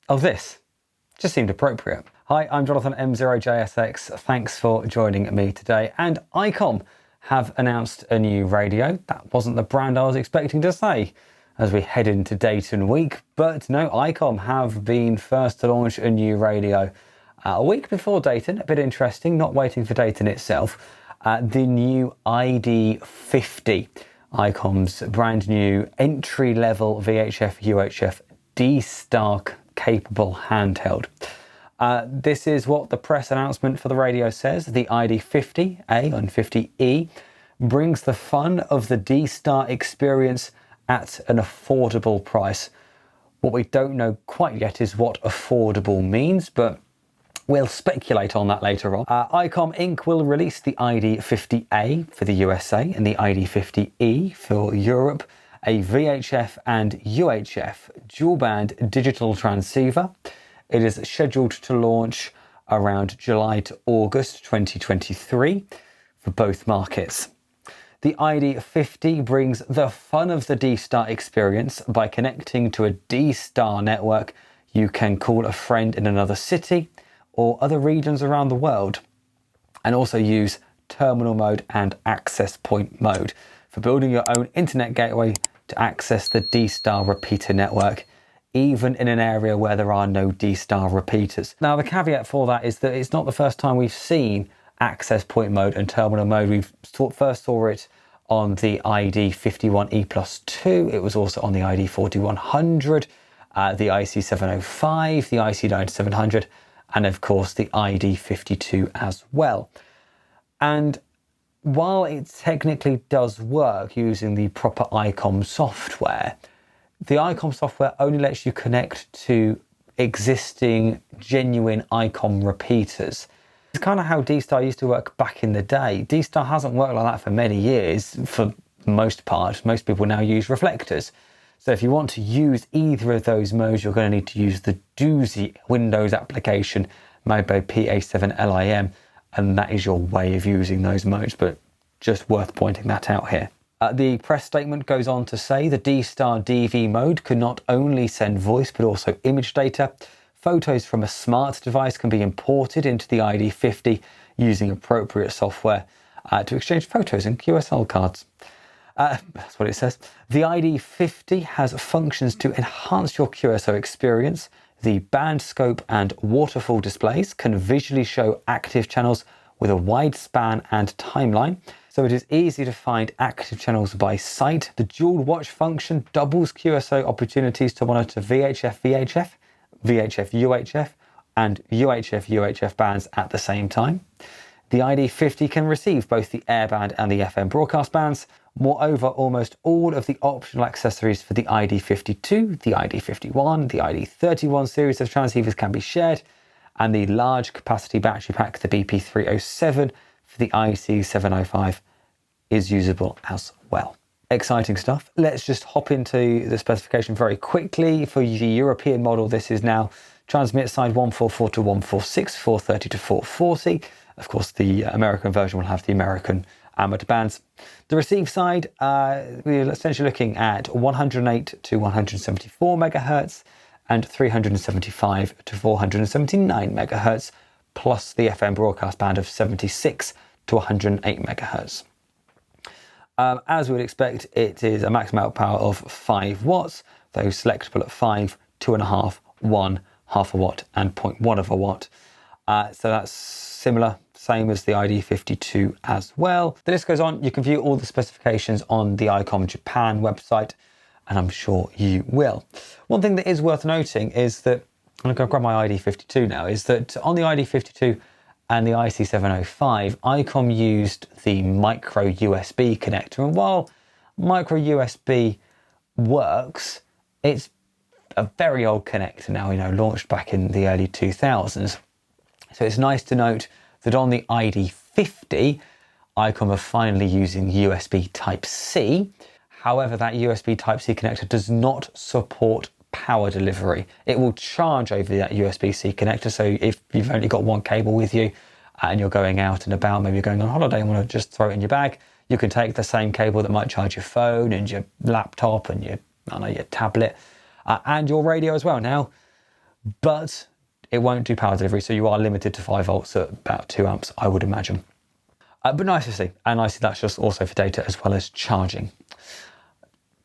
Oh, this just seemed appropriate. Hi, I'm Jonathan M0JSX. Thanks for joining me today. And Icom have announced a new radio. That wasn't the brand I was expecting to say as we head into Dayton week, but no, Icom have been first to launch a new radio a week before Dayton. A bit interesting, not waiting for Dayton itself. The new ID-50, Icom's brand new entry-level VHF UHF D-Star capable handheld. This is what the press announcement for the radio says. The ID-50A and 50E brings the fun of the D-Star experience at an affordable price. What we don't know quite yet is what affordable means, but we'll speculate on that later on. Icom Inc. will release the ID-50A for the USA and the ID-50E for Europe, a VHF and UHF dual-band digital transceiver. It is scheduled to launch around July to August 2023 for both markets. The ID-50 brings the fun of the D-Star experience by connecting to a D-Star network you can call a friend in another city or other regions around the world, and also use terminal mode and access point mode for building your own internet gateway to access the D-Star repeater network, even in an area where there are no D-Star repeaters. Now, the caveat for that is that it's not the first time we've seen access point mode and terminal mode. We first saw it on the ID-51E+2. It was also on the ID-4100, the IC705, the IC9700, and of course the ID-52 as well. And while it technically does work using the proper Icom software, the Icom software only lets you connect to existing genuine Icom repeaters. It's kind of how D-Star used to work back in the day. D-Star hasn't worked like that for many years for the most part. Most people now use reflectors. So if you want to use either of those modes, you're going to need to use the doozy Windows application made by PA7LIM, and that is your way of using those modes, but just worth pointing that out here. The press statement goes on to say the D-Star DV mode can not only send voice but also image data. Photos from a smart device can be imported into the ID-50 using appropriate software to exchange photos and QSL cards. That's what it says. The ID-50 has functions to enhance your QSO experience. The band scope and waterfall displays can visually show active channels with a wide span and timeline, so it is easy to find active channels by sight. The dual watch function doubles QSO opportunities to monitor VHF-VHF, VHF-UHF, and UHF-UHF bands at the same time. The ID-50 can receive both the airband and the FM broadcast bands. Moreover, almost all of the optional accessories for the ID-52, the ID-51, the ID-31 series of transceivers can be shared, and the large capacity battery pack, the BP307 for the IC705, is usable as well. Exciting stuff. Let's just hop into the specification very quickly. For the European model, this is now transmit side 144 to 146, 430 to 440. Of course, the American version will have the American amateur bands. The receive side, we're essentially looking at 108 to 174 megahertz and 375 to 479 megahertz, plus the FM broadcast band of 76 to 108 megahertz. As we would expect, it is a maximum output power of 5 watts, though selectable at 5, 2.5, 1, half a watt, and 0.1 of a watt. So that's similar, same as the ID-52 as well. The list goes on. You can view all the specifications on the Icom Japan website, and I'm sure you will. One thing that is worth noting is that, I'm going to grab my ID-52 now, is that on the ID-52 and the IC705, Icom used the micro USB connector. And while micro USB works, it's a very old connector now, launched back in the early 2000s. So it's nice to note that on the ID-50, Icom are finally using USB Type-C. However, that USB Type-C connector does not support power delivery. It will charge over that USB-C connector. So if you've only got one cable with you and you're going out and about, maybe you're going on holiday and want to just throw it in your bag, you can take the same cable that might charge your phone and your laptop and your tablet and your radio as well. Now, but it won't do power delivery, so you are limited to 5 volts at about 2 amps, I would imagine. But nice to see, and I see that's just also for data as well as charging.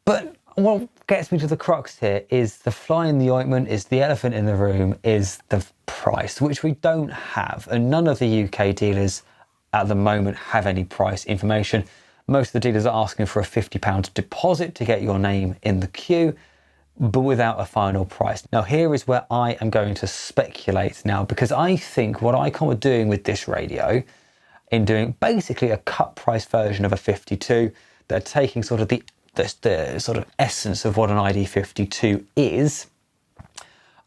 But what gets me to the crux here is the fly in the ointment, is the elephant in the room, is the price, which we don't have, and none of the UK dealers at the moment have any price information. Most of the dealers are asking for a £50 deposit to get your name in the queue, but without a final price. Now here is where I am going to speculate now, because I think what Icom are doing with this radio, in doing basically a cut price version of a 52, they're taking sort of the sort of essence of what an ID-52 is,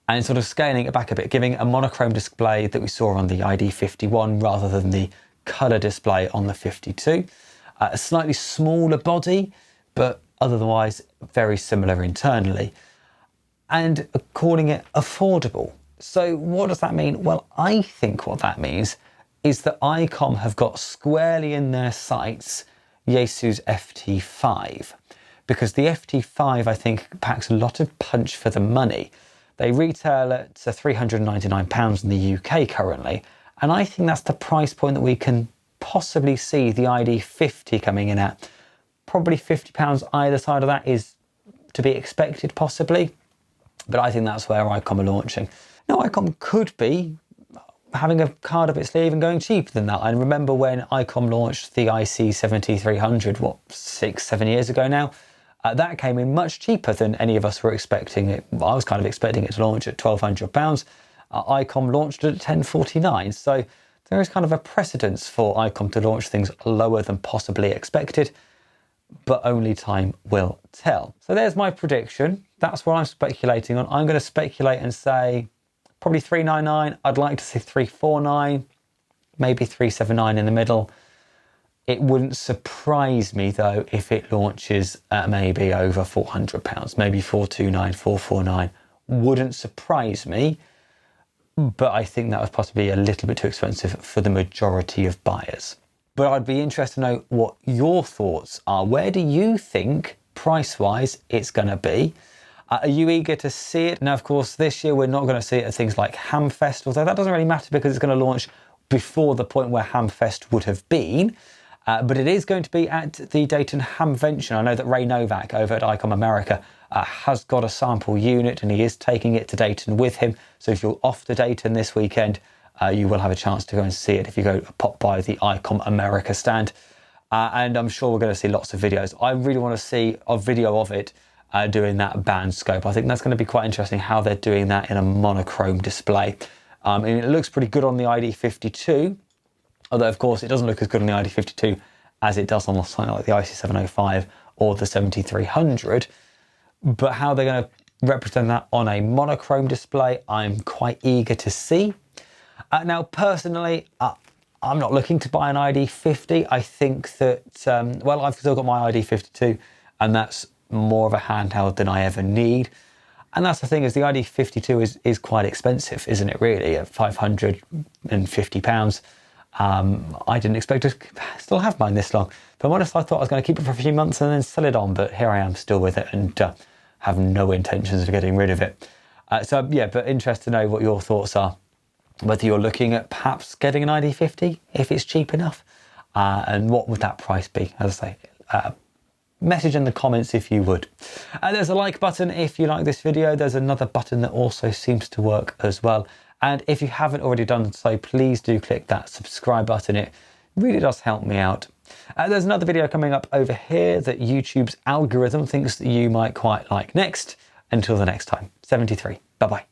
and sort of scaling it back a bit, giving a monochrome display that we saw on the ID-51 rather than the colour display on the 52. A slightly smaller body, but otherwise very similar internally, and calling it affordable. So what does that mean? Well, I think what that means is that Icom have got squarely in their sights Yaesu's FT5, because the FT5 I think packs a lot of punch for the money. They retail at £399 in the UK currently, and I think that's the price point that we can possibly see the ID-50 coming in at. Probably £50 either side of that is to be expected possibly, but I think that's where Icom are launching. Now Icom could be having a card up its sleeve and going cheaper than that. I remember when Icom launched the IC7300, what, 6-7 years ago now? That came in much cheaper than any of us were expecting it. Well, I was kind of expecting it to launch at £1,200. Icom launched it at £1,049. So there is kind of a precedence for Icom to launch things lower than possibly expected, but only time will tell. So there's my prediction. That's what I'm speculating on. I'm going to speculate and say probably 399. I'd like to see 349, maybe 379 in the middle. It wouldn't surprise me though if it launches at maybe over £400, maybe 429, 449. Wouldn't surprise me, but I think that was possibly a little bit too expensive for the majority of buyers. But I'd be interested to know what your thoughts are. Where do you think price-wise it's going to be? Are you eager to see it? Now, of course, this year we're not going to see it at things like Hamfest, although that doesn't really matter because it's going to launch before the point where Hamfest would have been. But it is going to be at the Dayton Hamvention. I know that Ray Novak over at Icom America has got a sample unit and he is taking it to Dayton with him. So if you're off to Dayton this weekend, you will have a chance to go and see it if you go pop by the Icom America stand. And I'm sure we're going to see lots of videos. I really want to see a video of it doing that band scope. I think that's going to be quite interesting how they're doing that in a monochrome display. And it looks pretty good on the ID-52, although of course it doesn't look as good on the ID-52 as it does on something like the IC705 or the 7300. But how they're going to represent that on a monochrome display, I'm quite eager to see. Now, personally, I'm not looking to buy an ID-50. I think that, well, I've still got my ID-52, and that's more of a handheld than I ever need. And that's the thing, is the ID-52 is quite expensive, isn't it, really, at £550. I didn't expect to still have mine this long. If I'm honest, I thought I was going to keep it for a few months and then sell it on, but here I am still with it and have no intentions of getting rid of it. So yeah, but interested to know what your thoughts are. Whether you're looking at perhaps getting an ID-50 if it's cheap enough, and what would that price be? As I say, message in the comments if you would. There's a like button if you like this video. There's another button that also seems to work as well. And if you haven't already done so, please do click that subscribe button. It really does help me out. There's another video coming up over here that YouTube's algorithm thinks that you might quite like next. Until the next time, 73. Bye-bye.